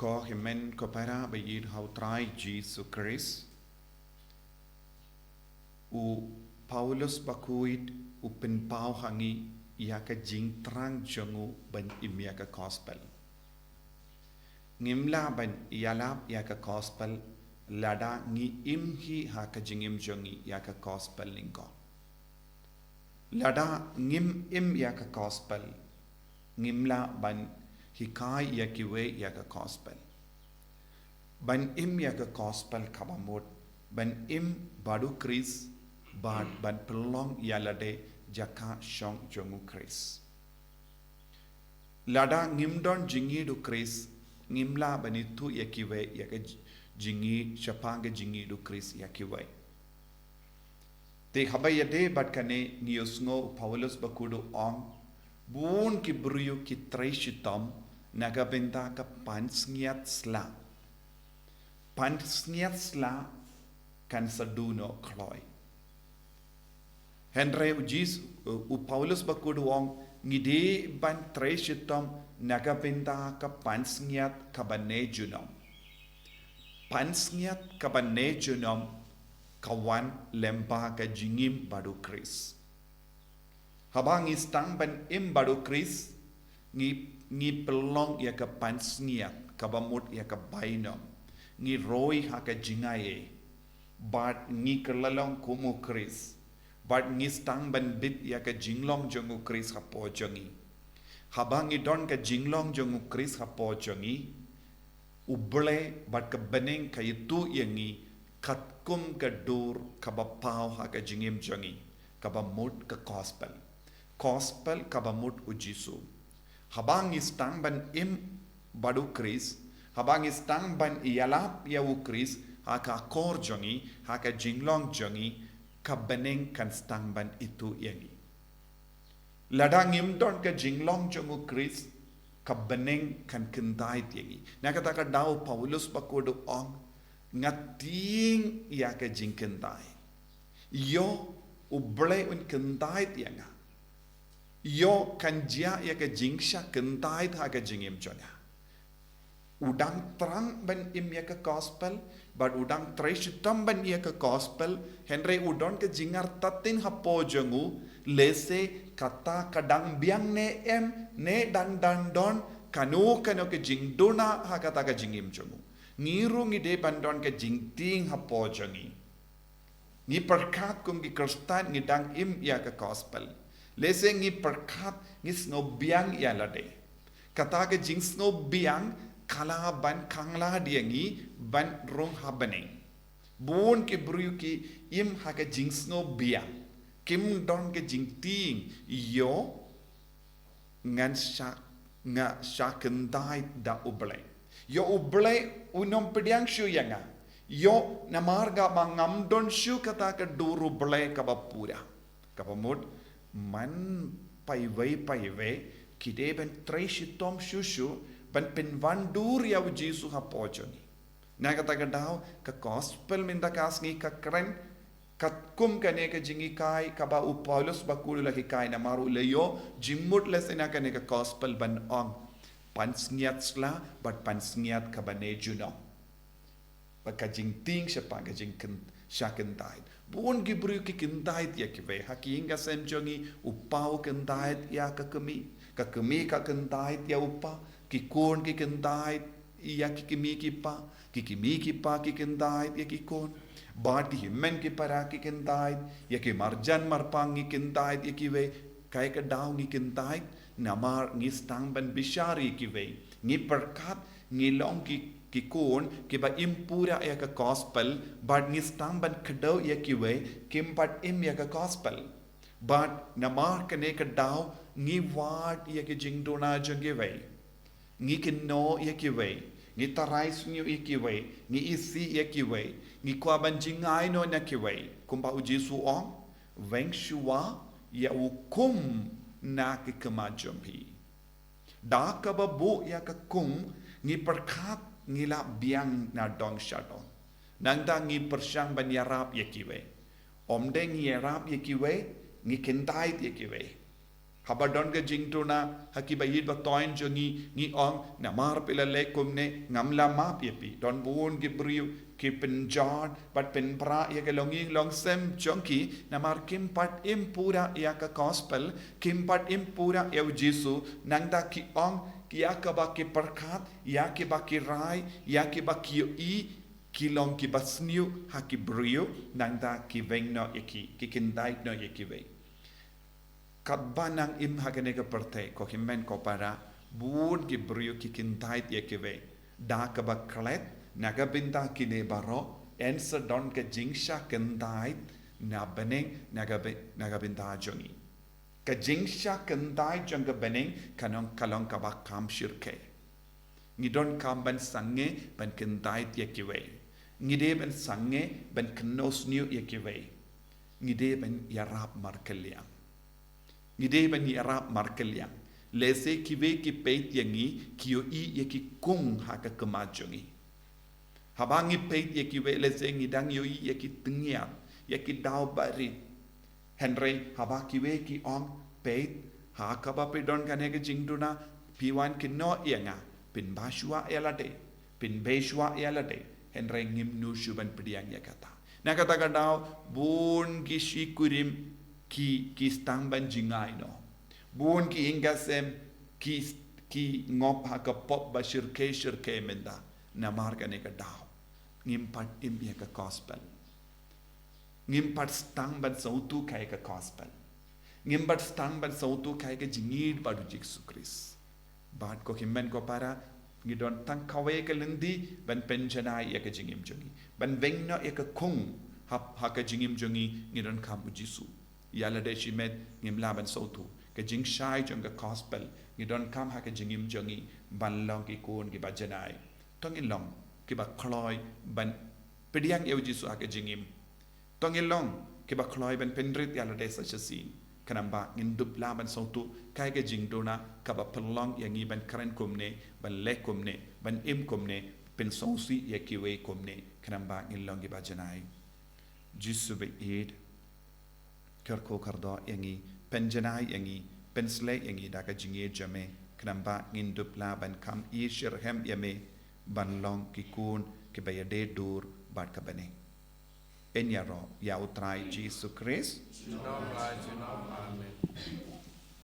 Ko himen ko para bayid hautrai Jesu Christ. U Paulus bakuit u penpau hangi ia ka jing trang jongu ban imia ka gospel. Ngimla ban ialap ia ka gospel lada ngi imhi ha ka jingim jongi ia ka gospel lingko. Lada ngim im ia ka gospel ngimla ban hikai ia kiwe ia ka gospel. Ban im ia ka gospel kabamut ban im badu Chris ban pelong ia lade jaka shong jongu Chris. Lada ngimdon jingi du Chris ngimla banitu ia kiwe ia ka jingi syapanga jingi du Chris ia kiwe. Te khabaya de bat kane niusngo Paulus bakudu ong bun ki bruyu ki treshitom naga benta ka pansngiat sla. Pansngiat sla kan saduno kloy. Henry ujis u Paulus bakudu ong ngide ban treshitom naga benta ka pansngiat kabanejunom. Pansngiat kabanejunom kawan lempa ka jingim badu Chris. Habang istang ban im badu Chris ngi pelong ia ka pansngiat kabamut ia ka bainom ngi roi ha ka jingaye bat ngi kelalong kumu Chris bat ngi stang ban bit ia ka jinglong jongu Chris ha po jongi. Habang i don ka jinglong jongu Chris ha po jongi uble bat ka beneng ka itu yangi katkum ka dur kabapau ha ka jingim jongi kabamut ka gospel kabamut ujisu. Habang istang ban im badu Chris habang istang ban ialap yawu Chris ha ka kor jongi ha ka jinglong jongi kabeneng kan stang ban itu yangi. Ladang im don ka jinglong jongu Chris kabeneng kan kentai yangi. Nakata ka daw Paulus bakudu ong ngating ia ka jing kentai. Yo uble un kentai tianga. Yo kan jia ia ka jingsha kentai ha ka jingim jona. Udang terang ban im ia ka gospel, but udang treshitam ban ia ka gospel, Henry udon ka jingar tatin hapo jongu, lese kata kadang biang ne em ne dan don kanu ka jingdona ha kata ka jingim jongu. Ngiru ngi de bandon ke jingting hapo jongi. Ngi perkat kum gi kristan ngi dang im ia ka gospel. Lese ngi perkat ngi snow biang ia lade. Kata ke jing snow biang kala ban kangla dia ngi ban rong habane. Bun ke bruyu ki im ha ke jing snow biang. Kim don ke jingting yo ngan sha kendai da uble. Yo uble unom pediang shu yanga. Yo namarga mangam don shu kata ka duru ble kabapura. Kabamud man paive kide ben treshitom shushu ban penvandur ya Jesu ha pojoni. Na kata ka daw ka gospel minda kasngi ka kren katkum kane ka jingi kai kaba u Paulus bakulu lahi kai na maru leyo jimut lesena kane ka gospel ban ong pansngiat sla but pansngiat kabane juno baka jingting siapa ka jingken syakentai bun gibru ki kentai ya kiwe hakinga semjongi upau kentai ya ka kemi ka kentai ya upa ki kon ki kentai ya ki kimi ki pa ki kentai ya ki kon bat ki himmen ki para ki kentai ya ki marjan marpang ki kentai ya kiwe kai ka daw ki kentai namar ngi stang ban bishari kiwe ngi perkat ngi long ki kon ki ba impura ya ka gospel but ngi stang ban kdo ya kiwe kim pat im ya ka gospel but namar kane ka daw ngi wat ya ki jingdona jangewe ngi kinno ya kiwe ngi tarai sunyu ya kiwe ngi isi ya kiwe ngi kwa ban jingai no na kiwe kumba ujisu ong weng shua ya ukum na ke kemajumpi. Da ka babu ya ka kum ngi perkat ngi la biang na dong shadong. Nang da ngi persyang ban yarap ya kiwe. Om de ngi yarap ya kiwe ngi kentai ya kiwe. Habadon ke jing tu na hakibayit ba toin jo ngi ong na mar pila lekum ne ngam la ma pi don bun ki briu ki penjan bat pen pra ya ke longi long sem chonki na mar kim pat impura ya ka gospel kim pat impura ya Jesu nangda ki ong ya ka ba ki perkat ya ki ba ki rai ya ki ba ki i kilong ki basniu haki briu nangda ki vengno iki ki kindai no iki ve Kabanang im hagane ka perte ko himmen ko para bun ki brio ki kintait ye kive da ka ba klet naga binta ki ne baro ensa don ka jingsha kintait na beneng naga binta jongi ka jingsha kintait jong ka beneng kanong kalong ka ba kam shirke ngi don kam ban sange ban kintait ye kive ngi de ban sange ban knos new ye kive ngi de ban yarab markeliam Ngide ban yarab markeliang lese kive ki peit yangi kio I ye ki kung haka kemajongi habangi peit ye kive lese ngidang yo I ye ki tengian ye ki dau bari Henry haba kive ki ong peit haka ba pedon kanega jingduna piwan ki no yanga pin bashwa elade pin beshwa elade Henry ngimnu shuban pediang yakata nakata kadau bun gishi kurim ki stang ban jingai no bun ki ingasem ki ngop ha ka pop ba shirke menda na marga ne ka dao ngimpat imya ka gospel ngimpat stang ban sautu kai ka gospel ngimpat stang ban sautu kai ka jingid ba du Jesu Christ bat ko kimmen ko para ngidon tang kawe ka lendi ban penjanai ya ka jingim jongi ban vengno ya ka kung ha ka jingim jongi ngidon kam Jesu Yala de shimet ngim laban sautu ke jing shai jong ka gospel ngi don kam ha ke jingim jongi ban long ki kun ki bajanai tong ilong ki ba kloi ban pediang eu Jesu ha ke jingim tong ilong ki ba kloi ban pendrit yala de sa sin kanamba ngin dup laban sautu kai ke jing dona ka ba pelong yang ngi ban karen kumne ban le kumne ban im kumne pen sausi ye kiwe kumne kanamba ngin long ki bajanai Jesu be id Kerko kardo yangi penjanai yangi pensle yangi daga jinge jame knamba ngindup la ban kam I shirhem yame ban long kikun ke bayade dur bat kabane enyaro ya utrai Jesus Christ Amen.